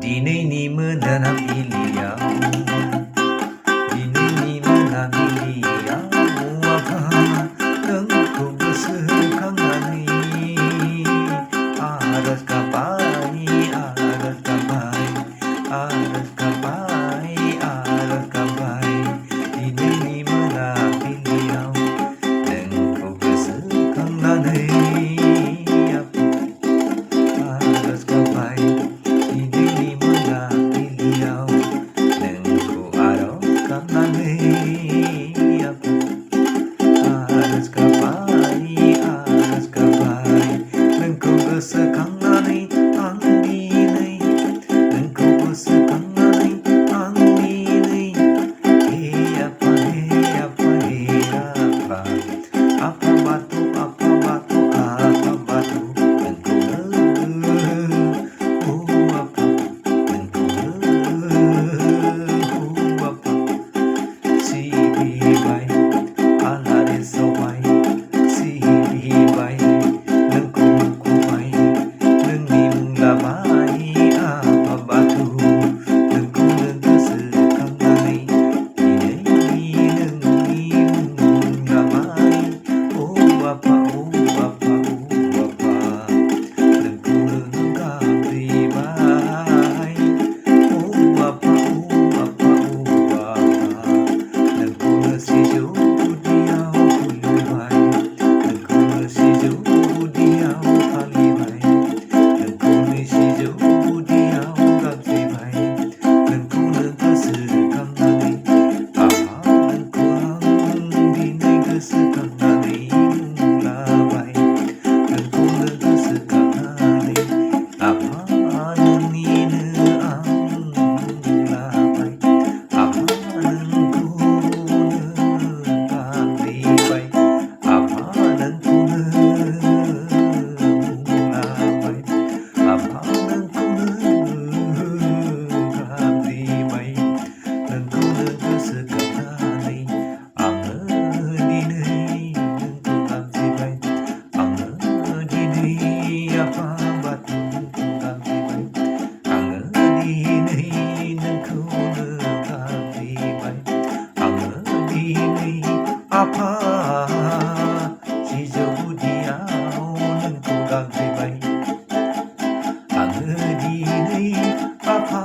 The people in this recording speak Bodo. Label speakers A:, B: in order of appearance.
A: दिनै नि मोनाबिलियाव दिनै नि मोनाबिलियाव आफा नोंखौ गोसोखांनानै आरज गाबबाय आरज गाबबाय आरज गाबबाय आरज गाबबाय दिनै नि मोनाबिलियाव नोंखौ गोसोखांनानै आरज गाबबाय दिनै नि मोनाबिलियाव नोंखौ आरज गाबनानै आरज गाबबाय आरज गाबबाय नोंखौ गोसोखांनानै आं दिनै नोंखौ गोसोखांनानै आं दिनै हे आफा हे आफा हे आफा आफा बाथौ आफा बाथौ आफा बाथौ नोंखौनो आफा नोंखौनो आफा सिबिबाय आलारि सावबाय सिबिबाय नोंखौ मुंख'बाय नोंनि मुं लाबाय आफा बाथौ नोंखौनो गोसोखांनानै दिनै नोंनि मुं लाबाय आफा आफा आफा नोंखौनो गाबज्रिबाय आफा आफा नोंखौनो सिजौ गुदियाव खुलुमबाय नोंखौनो सिजौ गुदियाव फालिबाय नोंखौनो सिजौ गुदियाव गाबज्रिबाय नोंखौनो गोसोखांनानै आफा नोंखौ आं दिनै गोसोखांनानै मुं लाबाय नोंखौनो गोसोखांनानै आफा नोंनिनो आं मुं लाबाय आफा नोंखौनो गाबज्रिबाय आफा नोंखौनो मुं लाबाय आफा नोंखौनो गाबज्रिबाय नोंखौनो गोसोखांनानै आङो दिनै नोंखौ गाबज्रिबाय आङो दिनै आफा बाथौखौ गाबज्रिबाय आङो दिनै नोंखौनो गाबज्रिबाय आङो दिनै आफा सिजौ गुदियाव नोंखौ गाबज्रिबाय आङो दिनै आफा